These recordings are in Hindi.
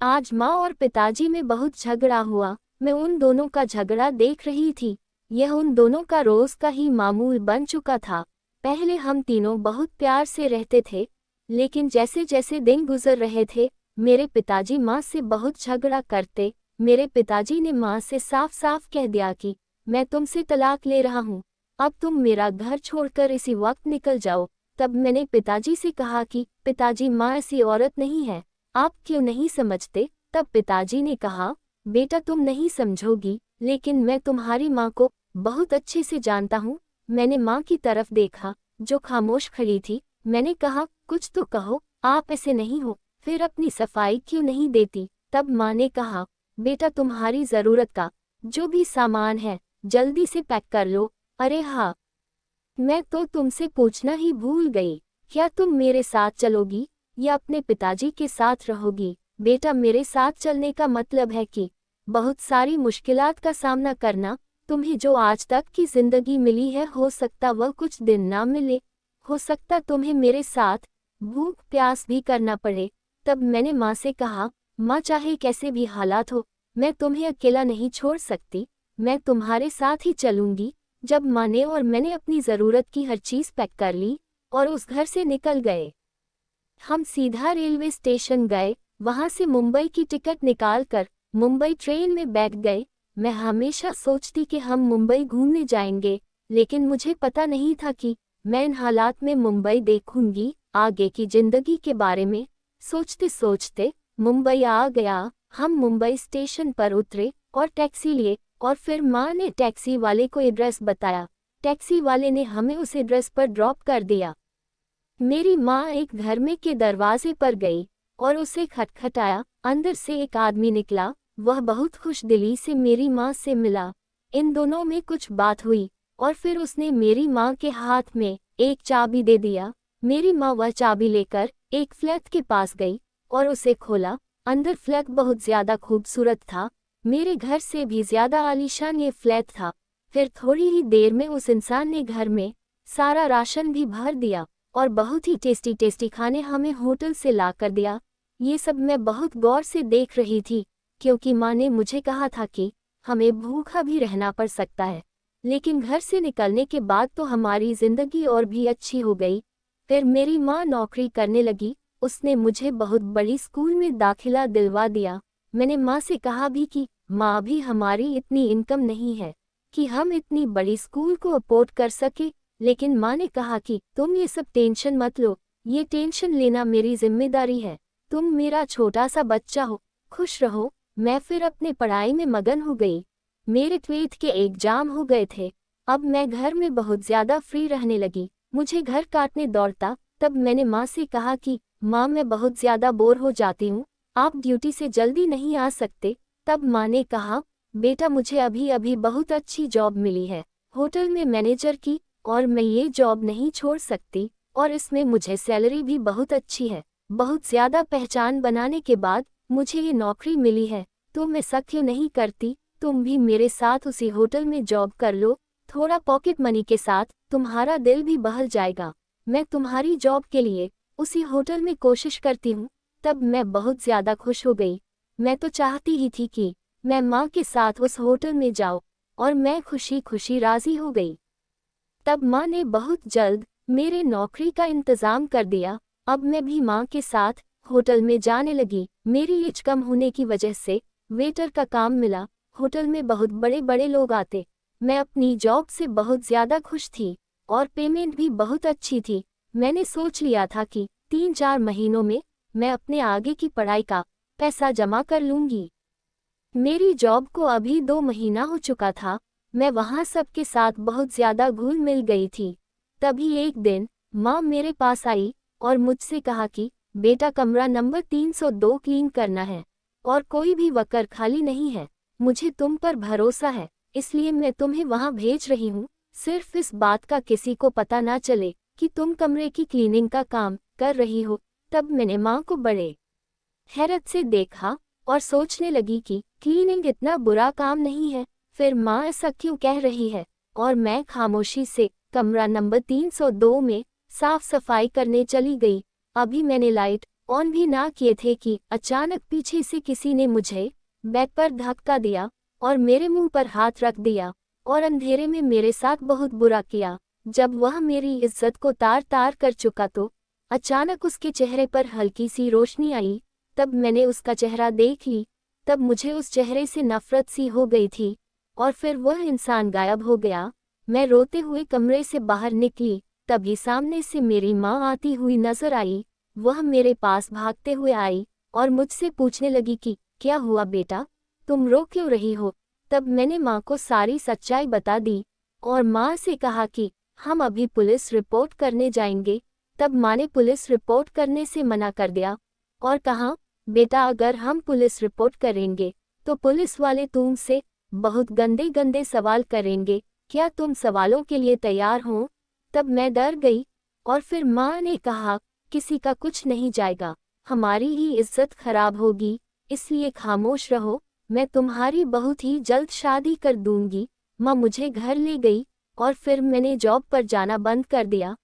आज माँ और पिताजी में बहुत झगड़ा हुआ। मैं उन दोनों का झगड़ा देख रही थी। यह उन दोनों का रोज का ही मामूल बन चुका था। पहले हम तीनों बहुत प्यार से रहते थे, लेकिन जैसे जैसे दिन गुजर रहे थे, मेरे पिताजी माँ से बहुत झगड़ा करते। मेरे पिताजी ने माँ से साफ साफ कह दिया कि मैं तुमसे तलाक ले रहा हूँ, अब तुम मेरा घर छोड़कर इसी वक्त निकल जाओ। तब मैंने पिताजी से कहा कि पिताजी, माँ ऐसी औरत नहीं है, आप क्यों नहीं समझते? तब पिताजी ने कहा, बेटा तुम नहीं समझोगी, लेकिन मैं तुम्हारी माँ को बहुत अच्छे से जानता हूँ। मैंने माँ की तरफ देखा जो खामोश खड़ी थी। मैंने कहा, कुछ तो कहो, आप ऐसे नहीं हो, फिर अपनी सफाई क्यों नहीं देती? तब माँ ने कहा, बेटा तुम्हारी ज़रूरत का जो भी सामान है जल्दी से पैक कर लो। अरे हाँ, मैं तो तुमसे पूछना ही भूल गई, क्या तुम मेरे साथ चलोगी या अपने पिताजी के साथ रहोगी? बेटा, मेरे साथ चलने का मतलब है कि बहुत सारी मुश्किलात का सामना करना। तुम्हें जो आज तक की जिंदगी मिली है, हो सकता वह कुछ दिन ना मिले, हो सकता तुम्हें मेरे साथ भूख प्यास भी करना पड़े। तब मैंने माँ से कहा, माँ चाहे कैसे भी हालात हो, मैं तुम्हें अकेला नहीं छोड़ सकती, मैं तुम्हारे साथ ही चलूंगी। जब माँ ने और मैंने अपनी ज़रूरत की हर चीज़ पैक कर ली और उस घर से निकल गए, हम सीधा रेलवे स्टेशन गए। वहाँ से मुंबई की टिकट निकालकर मुंबई ट्रेन में बैठ गए। मैं हमेशा सोचती कि हम मुंबई घूमने जाएंगे, लेकिन मुझे पता नहीं था कि मैं इन हालात में मुंबई देखूंगी। आगे की जिंदगी के बारे में सोचते सोचते मुंबई आ गया। हम मुंबई स्टेशन पर उतरे और टैक्सी लिए, और फिर माँ ने टैक्सी वाले को एड्रेस बताया। टैक्सी वाले ने हमें उस एड्रेस पर ड्रॉप कर दिया। मेरी माँ एक घर में के दरवाजे पर गई और उसे खटखटाया। अंदर से एक आदमी निकला। वह बहुत खुशदिली से मेरी माँ से मिला। इन दोनों में कुछ बात हुई और फिर उसने मेरी माँ के हाथ में एक चाबी दे दिया। मेरी माँ वह चाबी लेकर एक फ्लैट के पास गई और उसे खोला। अंदर फ्लैट बहुत ज्यादा खूबसूरत था, मेरे घर से भी ज्यादा आलीशान ये फ्लैट था। फिर थोड़ी ही देर में उस इंसान ने घर में सारा राशन भी भर दिया और बहुत ही टेस्टी टेस्टी खाने हमें होटल से ला कर दिया। ये सब मैं बहुत गौर से देख रही थी, क्योंकि माँ ने मुझे कहा था कि हमें भूखा भी रहना पड़ सकता है, लेकिन घर से निकलने के बाद तो हमारी ज़िंदगी और भी अच्छी हो गई। फिर मेरी माँ नौकरी करने लगी। उसने मुझे बहुत बड़ी स्कूल में दाखिला दिलवा दिया। मैंने माँ से कहा भी कि माँ, अभी हमारी इतनी इनकम नहीं है कि हम इतनी बड़ी स्कूल को अफोर्ड कर सके। लेकिन माँ ने कहा कि तुम ये सब टेंशन मत लो, ये टेंशन लेना मेरी जिम्मेदारी है। तुम मेरा छोटा सा बच्चा हो, खुश रहो। मैं फिर अपने पढ़ाई में मगन हो गई। मेरे ट्वेल्थ के एग्जाम हो गए थे। अब मैं घर में बहुत ज़्यादा फ्री रहने लगी, मुझे घर काटने दौड़ता। तब मैंने माँ से कहा कि माँ, मैं बहुत ज़्यादा बोर हो जाती हूँ, आप ड्यूटी से जल्दी नहीं आ सकते? तब माँ ने कहा, बेटा मुझे अभी अभी बहुत अच्छी जॉब मिली है होटल में मैनेजर की, और मैं ये जॉब नहीं छोड़ सकती, और इसमें मुझे सैलरी भी बहुत अच्छी है। बहुत ज़्यादा पहचान बनाने के बाद मुझे ये नौकरी मिली है, तो मैं ऐसा क्यों नहीं करती? तुम भी मेरे साथ उसी होटल में जॉब कर लो, थोड़ा पॉकेट मनी के साथ तुम्हारा दिल भी बहल जाएगा। मैं तुम्हारी जॉब के लिए उसी होटल में कोशिश करती हूँ। तब मैं बहुत ज़्यादा खुश हो गई। मैं तो चाहती ही थी कि मैं माँ के साथ उस होटल में जाऊँ, और मैं खुशी खुशी राज़ी हो गई। तब माँ ने बहुत जल्द मेरे नौकरी का इंतज़ाम कर दिया। अब मैं भी माँ के साथ होटल में जाने लगी। मेरी एज कम होने की वजह से वेटर का काम मिला। होटल में बहुत बड़े बड़े लोग आते। मैं अपनी जॉब से बहुत ज़्यादा खुश थी और पेमेंट भी बहुत अच्छी थी। मैंने सोच लिया था कि 3-4 महीनों में मैं अपने आगे की पढ़ाई का पैसा जमा कर लूँगी। मेरी जॉब को अभी 2 महीना हो चुका था। मैं वहाँ सबके साथ बहुत ज़्यादा घुल मिल गई थी। तभी एक दिन माँ मेरे पास आई और मुझसे कहा कि बेटा, कमरा नंबर 302 क्लीन करना है और कोई भी वर्कर खाली नहीं है। मुझे तुम पर भरोसा है, इसलिए मैं तुम्हें वहाँ भेज रही हूँ। सिर्फ इस बात का किसी को पता ना चले कि तुम कमरे की क्लीनिंग का काम कर रही हो। तब मैंने माँ को बड़े हैरत से देखा और सोचने लगी कि क्लीनिंग इतना बुरा काम नहीं है, फिर माँ ऐसा क्यों कह रही है? और मैं खामोशी से कमरा नंबर 302 में साफ सफाई करने चली गई। अभी मैंने लाइट ऑन भी ना किए थे कि अचानक पीछे से किसी ने मुझे बैक पर धक्का दिया और मेरे मुंह पर हाथ रख दिया और अंधेरे में मेरे साथ बहुत बुरा किया। जब वह मेरी इज्जत को तार तार कर चुका तो अचानक उसके चेहरे पर हल्की सी रोशनी आई। तब मैंने उसका चेहरा देख ली। तब मुझे उस चेहरे से नफरत सी हो गई थी और फिर वह इंसान गायब हो गया। मैं रोते हुए कमरे से बाहर निकली, तभी सामने से मेरी माँ आती हुई नजर आई। वह मेरे पास भागते हुए आई और मुझसे पूछने लगी कि क्या हुआ बेटा, तुम रो क्यों रही हो। तब मैंने माँ को सारी सच्चाई बता दी और माँ से कहा कि हम अभी पुलिस रिपोर्ट करने जाएंगे। तब माँ ने पुलिस रिपोर्ट करने से मना कर दिया और कहा, बेटा अगर हम पुलिस रिपोर्ट करेंगे तो पुलिस वाले तुमसे बहुत गंदे गंदे सवाल करेंगे, क्या तुम सवालों के लिए तैयार हो। तब मैं डर गई और फिर माँ ने कहा, किसी का कुछ नहीं जाएगा, हमारी ही इज्जत खराब होगी, इसलिए खामोश रहो, मैं तुम्हारी बहुत ही जल्द शादी कर दूंगी। माँ मुझे घर ले गई और फिर मैंने जॉब पर जाना बंद कर दिया।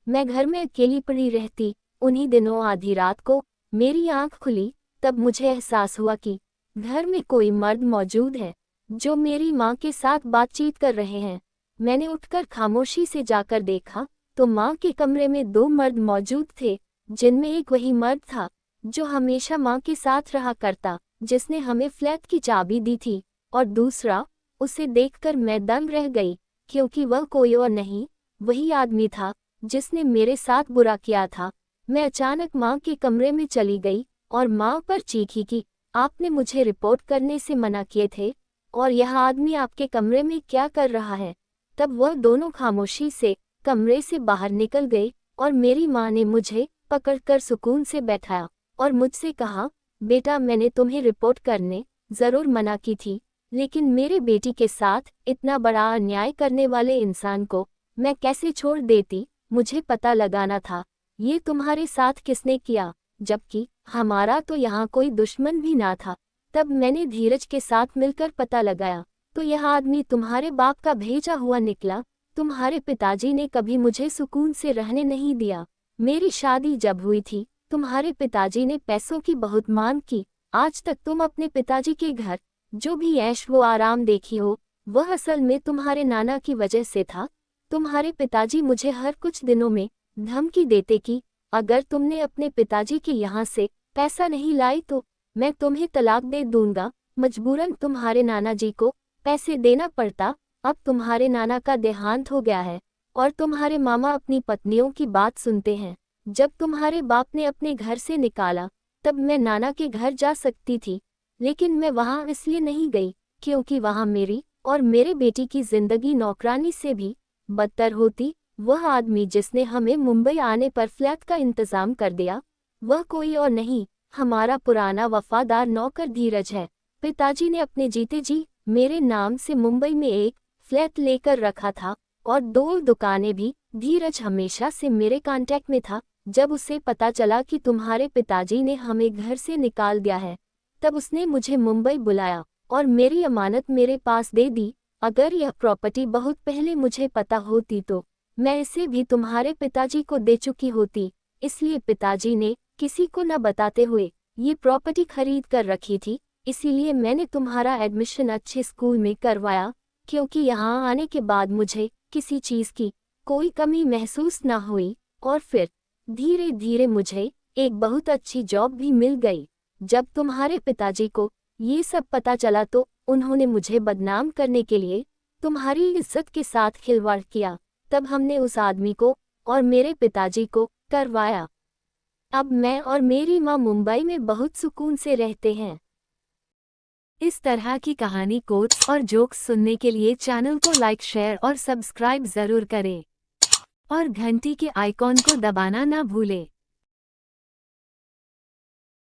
मैं घर में अकेली पड़ी रहती। उन्हीं दिनों आधी रात को मेरी आंख खुली, तब मुझे एहसास हुआ कि घर में कोई मर्द मौजूद है जो मेरी माँ के साथ बातचीत कर रहे हैं। मैंने उठकर खामोशी से जाकर देखा तो माँ के कमरे में दो मर्द मौजूद थे, जिनमें एक वही मर्द था जो हमेशा माँ के साथ रहा करता, जिसने हमें फ्लैट की चाबी दी थी, और दूसरा, उसे देखकर मैं दंग रह गई क्योंकि वह कोई और नहीं, वही आदमी था जिसने मेरे साथ बुरा किया था। मैं अचानक माँ के कमरे में चली गई और माँ पर चीखी कि आपने मुझे रिपोर्ट करने से मना किए थे और यह आदमी आपके कमरे में क्या कर रहा है। तब वह दोनों खामोशी से कमरे से बाहर निकल गए और मेरी माँ ने मुझे पकड़कर सुकून से बैठाया और मुझसे कहा, बेटा मैंने तुम्हें रिपोर्ट करने जरूर मना की थी, लेकिन मेरे बेटी के साथ इतना बड़ा अन्याय करने वाले इंसान को मैं कैसे छोड़ देती। मुझे पता लगाना था ये तुम्हारे साथ किसने किया, जबकि हमारा तो यहाँ कोई दुश्मन भी ना था। तब मैंने धीरज के साथ मिलकर पता लगाया तो यह आदमी तुम्हारे बाप का भेजा हुआ निकला। तुम्हारे पिताजी ने कभी मुझे सुकून से रहने नहीं दिया। मेरी शादी जब हुई थी तुम्हारे पिताजी ने पैसों की बहुत मांग की। आज तक तुम अपने पिताजी के घर जो भी ऐश वो आराम देखी हो, वह असल में तुम्हारे नाना की वजह से था। तुम्हारे पिताजी मुझे हर कुछ दिनों में धमकी देते कि अगर तुमने अपने पिताजी के यहाँ से पैसा नहीं लाई तो मैं तुम्हें तलाक दे दूंगा। मजबूरन तुम्हारे नाना जी को पैसे देना पड़ता। अब तुम्हारे नाना का देहांत हो गया है और तुम्हारे मामा अपनी पत्नियों की बात सुनते हैं। जब तुम्हारे बाप ने अपने घर से निकाला तब मैं नाना के घर जा सकती थी, लेकिन मैं वहां इसलिए नहीं गई क्योंकि वहां मेरी और मेरे बेटी की जिंदगी नौकरानी से भी बदतर होती। वह आदमी जिसने हमें मुंबई आने पर फ्लैट का इंतजाम कर दिया, वह कोई और नहीं, हमारा पुराना वफादार नौकर धीरज है। पिताजी ने अपने जीते जी मेरे नाम से मुंबई में एक फ्लैट लेकर रखा था और दो दुकानें भी। धीरज हमेशा से मेरे कांटेक्ट में था। जब उसे पता चला कि तुम्हारे पिताजी ने हमें घर से निकाल दिया है, तब उसने मुझे मुंबई बुलाया और मेरी अमानत मेरे पास दे दी। अगर यह प्रॉपर्टी बहुत पहले मुझे पता होती तो मैं इसे भी तुम्हारे पिताजी को दे चुकी होती। इसलिए पिताजी ने किसी को न बताते हुए ये प्रॉपर्टी खरीद कर रखी थी। इसीलिए मैंने तुम्हारा एडमिशन अच्छे स्कूल में करवाया, क्योंकि यहाँ आने के बाद मुझे किसी चीज़ की कोई कमी महसूस न हुई। और फिर धीरे धीरे मुझे एक बहुत अच्छी जॉब भी मिल गई। जब तुम्हारे पिताजी को ये सब पता चला तो उन्होंने मुझे बदनाम करने के लिए तुम्हारी इज्जत के साथ खिलवाड़ किया। तब हमने उस आदमी को और मेरे पिताजी को करवाया। अब मैं और मेरी माँ मुंबई में बहुत सुकून से रहते हैं। इस तरह की कहानी कोट्स और जोक्स सुनने के लिए चैनल को लाइक, शेयर और सब्सक्राइब जरूर करें और घंटी के आइकॉन को दबाना ना भूलें।